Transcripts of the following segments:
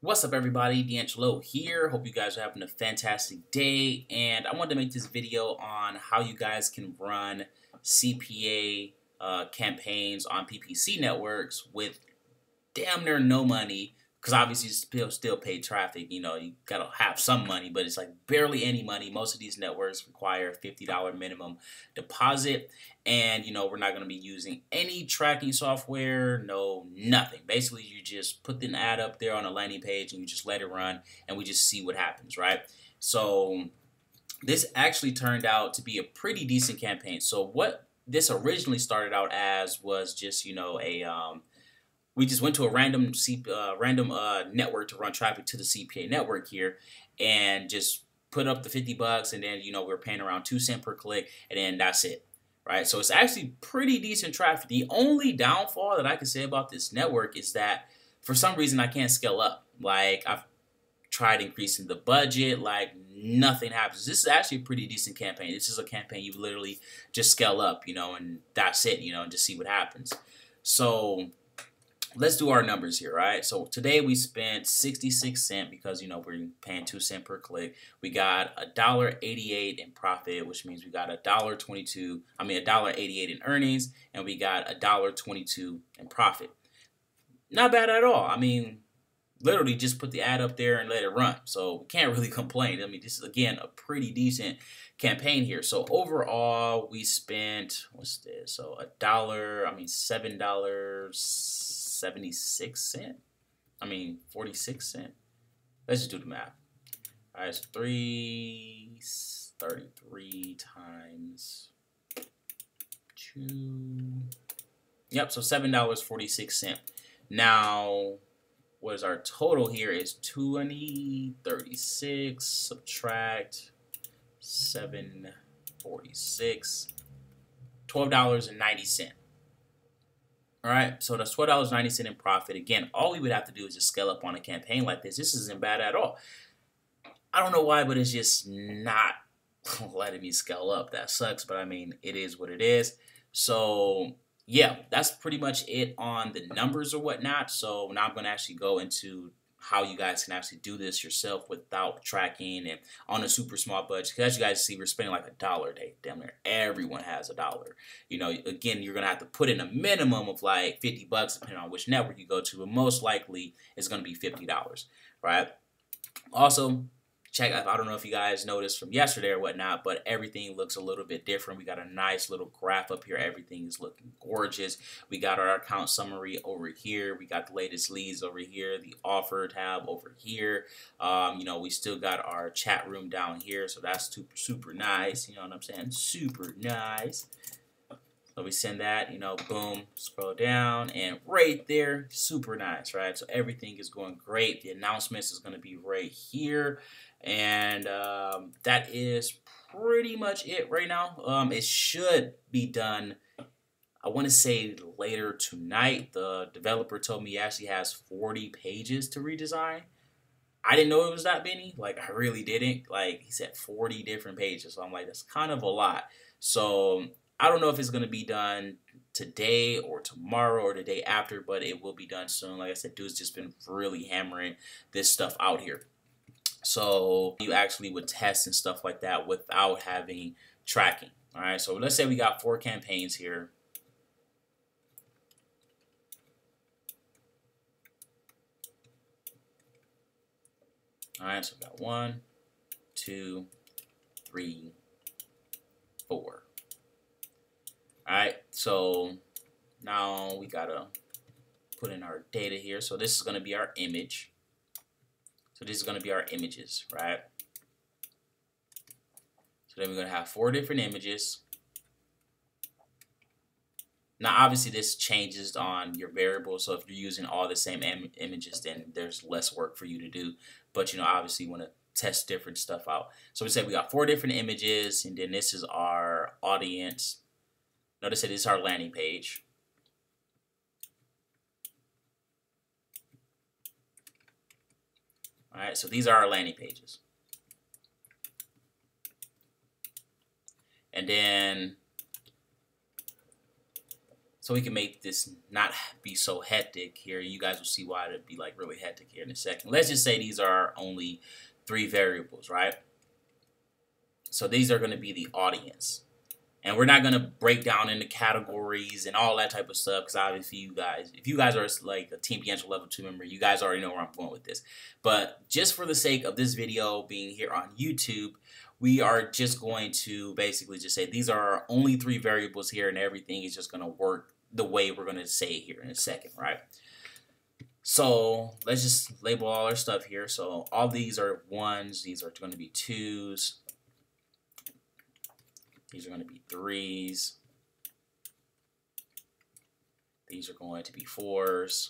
What's up, everybody? DeAngelo here. Hope you guys are having a fantastic day. And I wanted to make this video on how you guys can run CPA campaigns on PPC networks with damn near no money. Because obviously you still pay traffic. You know, you gotta have some money, but it's like barely any money. Most of these networks require a $50 minimum deposit. And, you know, we're not going to be using any tracking software, no, nothing. Basically, you just put the ad up there on a landing page and you just let it run and we just see what happens, right? So this actually turned out to be a pretty decent campaign. So what this originally started out as was just, you know, we just went to a random network to run traffic to the CPA network here and just put up the 50 bucks, and then, you know, we're paying around 2 cents per click, and then that's it. Right, so it's actually pretty decent traffic. The only downfall that I can say about this network is that for some reason I can't scale up. Like, I've tried increasing the budget, like nothing happens. This is actually a pretty decent campaign. This is a campaign you literally just scale up, you know, and that's it, you know, and just see what happens. So let's do our numbers here, right? So today we spent 66 cents because, you know, we're paying 2 cents per click. We got $1.88 in profit, which means we got $1.88 in earnings, and we got $1.22 in profit. Not bad at all. I mean, literally just put the ad up there and let it run. So we can't really complain. I mean, this is, again, a pretty decent campaign here. So overall, we spent, what's this? So $7.76. 46 cents. Let's just do the math. All right, so 333 times 2. Yep, so $7.46. Now, what is our total here is 2036 subtract 746, $12.90. All right, so that's $12.90 in profit. Again, all we would have to do is just scale up on a campaign like this. This isn't bad at all. I don't know why, but it's just not letting me scale up. That sucks, but I mean, it is what it is. So yeah, that's pretty much it on the numbers or whatnot. So now I'm going to actually go into how you guys can actually do this yourself without tracking and on a super small budget. Because as you guys see, we're spending like $1 a day. Damn near everyone has $1. You know, again, you're going to have to put in a minimum of like 50 bucks depending on which network you go to, but most likely it's going to be $50, right? Also, check out, I don't know if you guys noticed from yesterday or whatnot, but everything looks a little bit different. We got a nice little graph up here. Everything is looking gorgeous. We got our account summary over here. We got the latest leads over here, the offer tab over here. You know, we still got our chat room down here, so that's super nice. You know what I'm saying? Super nice. So we send that, you know, boom, scroll down, and right there, super nice, right? So everything is going great. The announcements is going to be right here, and that is pretty much it right now. It should be done, I want to say later tonight. The developer told me he actually has 40 pages to redesign. I didn't know it was that many. Like, I really didn't. Like, he said 40 different pages. So I'm like, that's kind of a lot. So I don't know if it's going to be done today or tomorrow or the day after, but it will be done soon. Like I said, dude's just been really hammering this stuff out here. So you actually would test and stuff like that without having tracking. All right, so let's say we got 4 campaigns here. All right, so we got 1, 2, 3, 4. All right, so now we gotta put in our data here. So this is gonna be our image. So this is gonna be our images, right? So then we're gonna have 4 different images. Now, obviously, this changes on your variables. So if you're using all the same images, then there's less work for you to do. But, you know, obviously, you want to test different stuff out. So we said we got 4 different images, and then this is our audience. Notice that this is our landing page. All right, so these are our landing pages. And then so we can make this not be so hectic here. You guys will see why it'd be like really hectic here in a second. Let's just say these are only 3 variables, right? So these are going to be the audience. And we're not going to break down into categories and all that type of stuff, because obviously if you guys are like a Team DeAngelo Level 2 member, you guys already know where I'm going with this. But just for the sake of this video being here on YouTube, we are just going to basically just say these are only 3 variables here, and everything is just going to work the way we're going to say it here in a second, right? So let's just label all our stuff here. So all these are 1s, these are going to be 2s, these are going to be 3s, these are going to be 4s.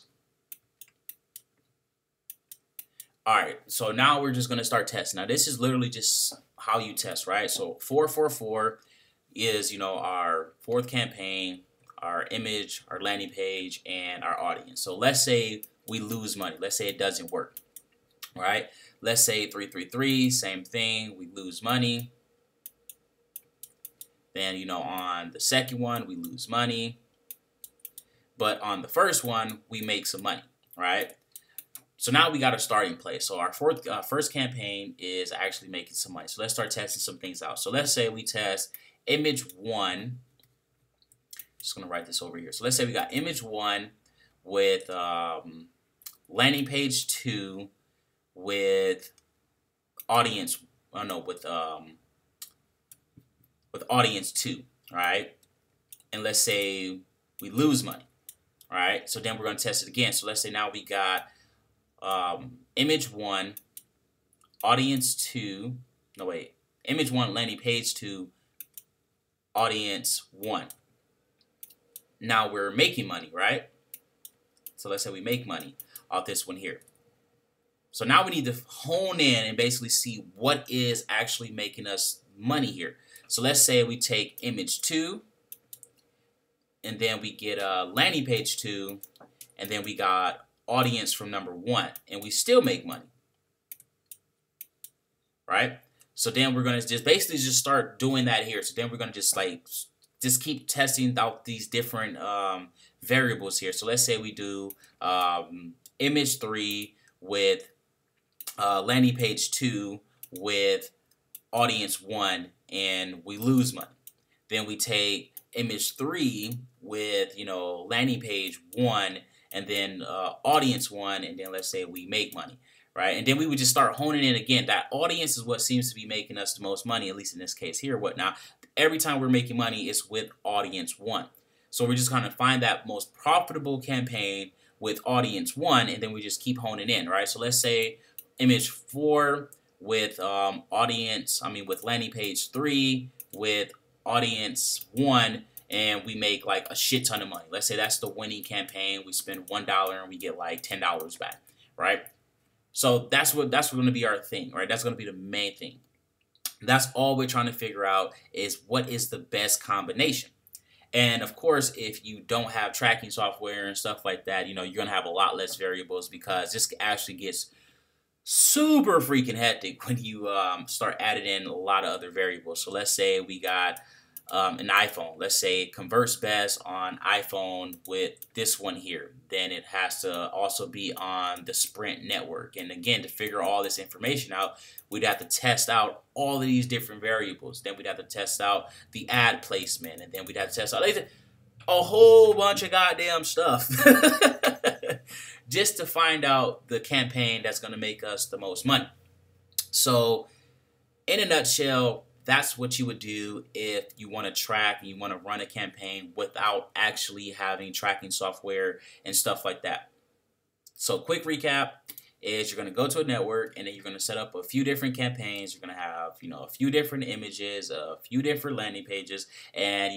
Alright, so now we're just going to start testing. Now this is literally just how you test, right? So 444 is, our 4th campaign, our image, our landing page, and our audience. So let's say we lose money. Let's say it doesn't work, right? Let's say 333, same thing, we lose money. Then, on the second one, we lose money. But on the first one, we make some money, right? So now we got a starting place. So our first campaign is actually making some money. So let's start testing some things out. So let's say we test image 1. Just going to write this over here. So let's say we got image 1 with landing page 2 with audience, with audience 2, right? And let's say we lose money, right? So then we're going to test it again. So let's say now we got image 1, audience 2, image 1, landing page 2, audience 1. Now we're making money, right? So let's say we make money off this one here. So now we need to hone in and basically see what is actually making us money here. So let's say we take image 2, and then we get landing page 2, and then we got audience from number 1, and we still make money, right? So then we're going to just basically just start doing that here. So then we're going to just keep testing out these different variables here. So let's say we do image 3 with landing page 2 with audience 1, and we lose money. Then we take image 3 with, landing page 1, and then audience 1, and then let's say we make money, right? And then we would just start honing in again. That audience is what seems to be making us the most money, at least in this case here. Now, every time we're making money, it's with audience 1. So we're just going to find that most profitable campaign with audience 1, and then we just keep honing in, right? So let's say image 4 with with landing page 3 with audience 1, and we make like a shit ton of money. Let's say that's the winning campaign. We spend $1 and we get like $10 back, right? So that's going to be our thing, right? That's going to be the main thing. That's all we're trying to figure out is what is the best combination. And of course, if you don't have tracking software and stuff like that, you're going to have a lot less variables, because this actually gets super freaking hectic when you start adding in a lot of other variables. So let's say we got an iPhone. Let's say it converts best on iPhone with this one here. Then it has to also be on the Sprint network. And again, to figure all this information out, we'd have to test out all of these different variables. Then we'd have to test out the ad placement. And then we'd have to test out a whole bunch of goddamn stuff just to find out the campaign that's going to make us the most money. So in a nutshell, that's what you would do if you want to track and you want to run a campaign without actually having tracking software and stuff like that. So quick recap is you're going to go to a network, and then you're going to set up a few different campaigns. You're going to have, a few different images, a few different landing pages, and,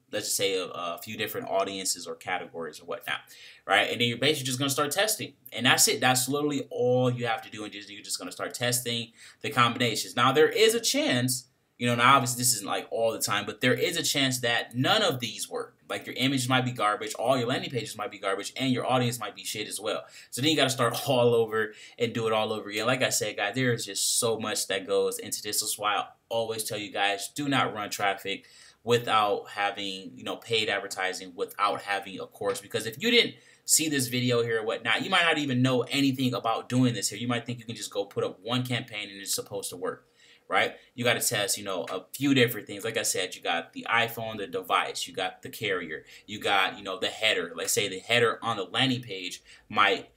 let's just say a few different audiences or categories or whatnot, right? And then you're basically just going to start testing. And that's it. That's literally all you have to do. And you're just going to start testing the combinations. Now, there is a chance, now obviously this isn't like all the time, but there is a chance that none of these work. Like your image might be garbage, all your landing pages might be garbage, and your audience might be shit as well. So then you got to start all over and do it all over again. Like I said, guys, there is just so much that goes into this. That's why I always tell you guys, do not run traffic. without having, paid advertising, without having a course. Because if you didn't see this video here or whatnot, you might not even know anything about doing this here. You might think you can just go put up one campaign and it's supposed to work, right? You got to test, a few different things. Like I said, you got the iPhone, the device, you got the carrier, you got, the header. Let's say the header on the landing page might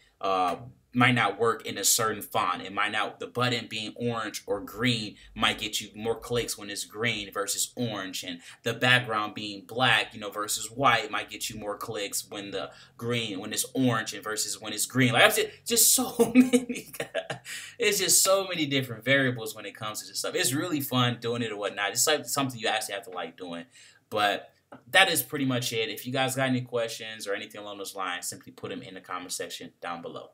not work in a certain font. It might not, the button being orange or green might get you more clicks when it's green versus orange, and the background being black, versus white might get you more clicks when when it's orange and versus when it's green. Like, just so many, it's just so many different variables when it comes to this stuff. It's really fun doing it or whatnot. It's like something you actually have to like doing, but that is pretty much it. If you guys got any questions or anything along those lines, simply put them in the comment section down below.